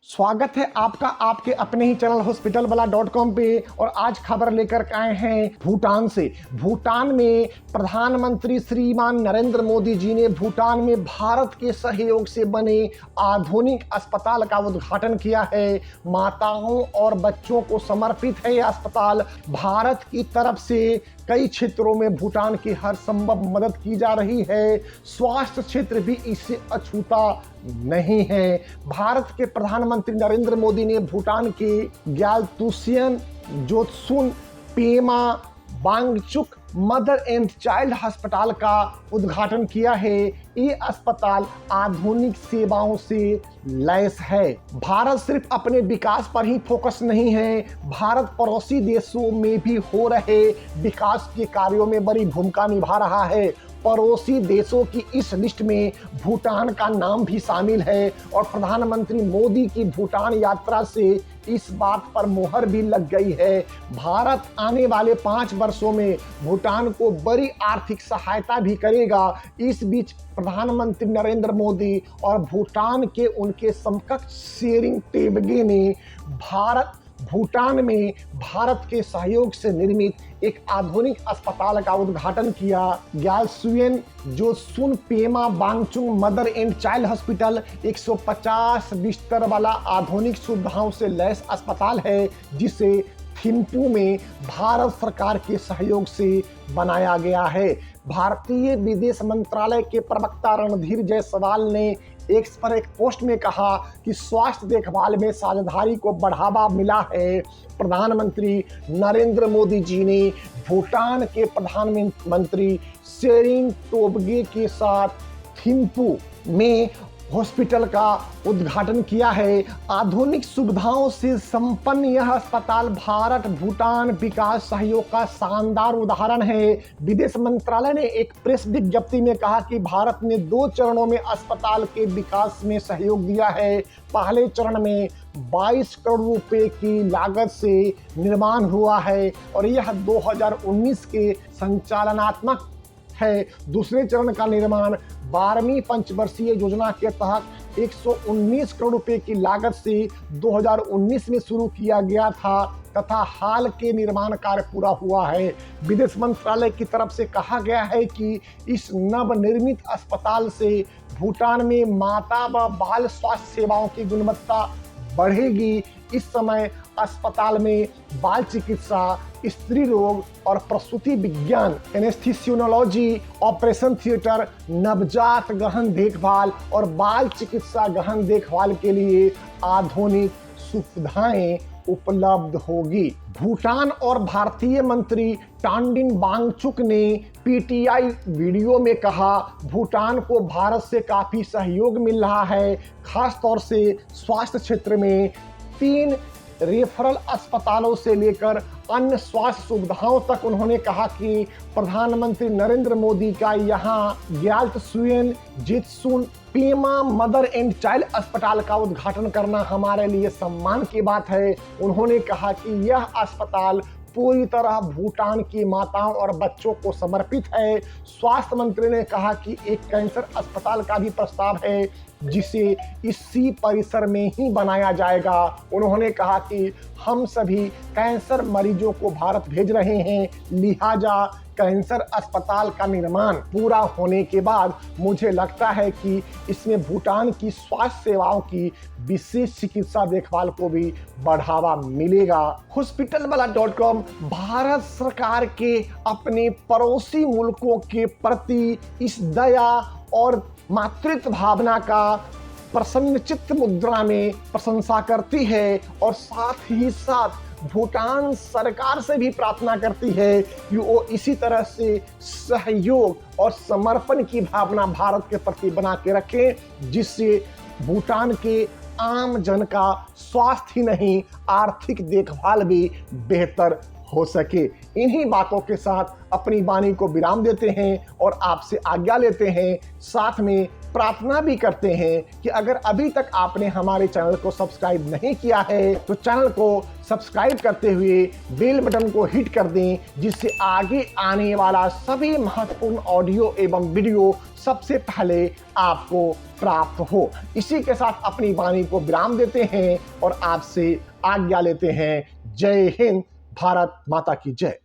स्वागत है आपका आपके अपने ही चैनल हॉस्पिटलवाला.com पे। और आज खबर लेकर आए हैं भूटान से। भूटान में प्रधानमंत्री श्रीमान नरेंद्र मोदी जी ने भूटान में भारत के सहयोग से बने आधुनिक अस्पताल का उद्घाटन किया है। माताओं और बच्चों को समर्पित है यह अस्पताल। भारत की तरफ से कई क्षेत्रों में भूटान की हर संभव मदद की जा रही है। स्वास्थ्य क्षेत्र भी इससे अछूता नहीं है। भारत के प्रधानमंत्री नरेंद्र मोदी ने भूटान के Gyaltsuen Jetsun Pema Wangchuck mother and child अस्पताल का उद्घाटन किया है। ये अस्पताल आधुनिक सेवाओं से लैस है। भारत सिर्फ अपने विकास पर ही फोकस नहीं है, भारत पड़ोसी देशों में भी हो रहे विकास के कार्यों में बड़ी भूमिका निभा रहा है। पड़ोसी देशों की इस लिस्ट में भूटान का नाम भी शामिल है और प्रधानमंत्री मोदी की भूटान यात्रा से इस बात पर मोहर भी लग गई है। भारत आने वाले 5 वर्षों में भूटान को बड़ी आर्थिक सहायता भी करेगा। इस बीच प्रधानमंत्री नरेंद्र मोदी और भूटान के उनके समकक्ष शेरिंग टोब्गे ने भूटान में भारत के सहयोग से निर्मित एक आधुनिक अस्पताल का उद्घाटन किया। Gyaltsuen Jetsun Pema Wangchuck mother and child hospital 150 बिस्तर वाला आधुनिक सुविधाओं से लैस अस्पताल है, जिसे थिम्पू में भारत सरकार के सहयोग से बनाया गया है। भारतीय विदेश मंत्रालय के प्रवक्ता रणधीर जायसवाल ने एक्स पर एक पोस्ट में कहा कि स्वास्थ्य देखभाल में साझेदारी को बढ़ावा मिला है। प्रधानमंत्री नरेंद्र मोदी जी ने भूटान के प्रधानमंत्री शेरिंग टोब्गे के साथ थिम्पू में हॉस्पिटल का उद्घाटन किया है। आधुनिक सुविधाओं से संपन्न यह अस्पताल भारत भूटान विकास सहयोग का शानदार उदाहरण है। विदेश मंत्रालय ने एक प्रेस विज्ञप्ति में कहा कि भारत ने 2 चरणों में अस्पताल के विकास में सहयोग दिया है। पहले चरण में 22 करोड़ रुपए की लागत से निर्माण हुआ है और यह 2019 के संचालनात्मक है। दूसरे चरण का निर्माण 12वीं पंचवर्षीय योजना के तहत 119 करोड़ रुपए की लागत से 2019 में शुरू किया गया था तथा हाल के निर्माण कार्य पूरा हुआ है। विदेश मंत्रालय की तरफ से कहा गया है कि इस नवनिर्मित अस्पताल से भूटान में माता व बाल स्वास्थ्य सेवाओं की गुणवत्ता बढ़ेगी। इस समय अस्पताल में बाल चिकित्सा, स्त्री रोग और प्रसूति विज्ञान, एनेस्थीसियोलॉजी, ऑपरेशन थिएटर, नवजात गहन देखभाल और बाल चिकित्सा गहन देखभाल के लिए आधुनिक सुविधाएं उपलब्ध होगी। भूटान और भारतीय मंत्री टांडिन वांगचुक ने पीटीआई वीडियो में कहा, भूटान को भारत से काफी सहयोग मिल रहा है, खास तौर से स्वास्थ्य क्षेत्र में। 3 रेफरल अस्पतालों से लेकर अन्य स्वास्थ्य सुविधाओं तक उन्होंने कहा कि प्रधानमंत्री नरेंद्र मोदी का यहाँ ग्यालतसुएन Jetsun Pema mother and child अस्पताल का उद्घाटन करना हमारे लिए सम्मान की बात है। उन्होंने कहा कि यह अस्पताल पूरी तरह भूटान की माताओं और बच्चों को समर्पित है। स्वास्थ्य मंत्री ने कहा कि एक कैंसर अस्पताल का भी प्रस्ताव है, जिसे इसी परिसर में ही बनाया जाएगा। उन्होंने कहा कि हम सभी कैंसर मरीजों को भारत भेज रहे हैं, लिहाजा कैंसर अस्पताल का निर्माण पूरा होने के बाद मुझे लगता है कि इसमें भूटान की स्वास्थ्य सेवाओं की विशेष चिकित्सा देखभाल को भी बढ़ावा मिलेगा। हॉस्पिटलवाला.com भारत सरकार के अपने पड़ोसी मुल्कों के प्रति इस दया और मातृत्व भावना का प्रसन्नचित्त मुद्रा में प्रशंसा करती है और साथ ही साथ भूटान सरकार से भी प्रार्थना करती है कि वो इसी तरह से सहयोग और समर्पण की भावना भारत के प्रति बना के रखें, जिससे भूटान के आम जन का स्वास्थ्य ही नहीं आर्थिक देखभाल भी बेहतर हो सके। इन्हीं बातों के साथ अपनी वाणी को विराम देते हैं और आपसे आज्ञा लेते हैं। साथ में प्रार्थना भी करते हैं कि अगर अभी तक आपने हमारे चैनल को सब्सक्राइब नहीं किया है तो चैनल को सब्सक्राइब करते हुए बेल बटन को हिट कर दें, जिससे आगे आने वाला सभी महत्वपूर्ण ऑडियो एवं वीडियो सबसे पहले आपको प्राप्त हो। इसी के साथ अपनी वाणी को विराम देते हैं और आपसे आज्ञा लेते हैं। जय हिंद, भारत माता की जय।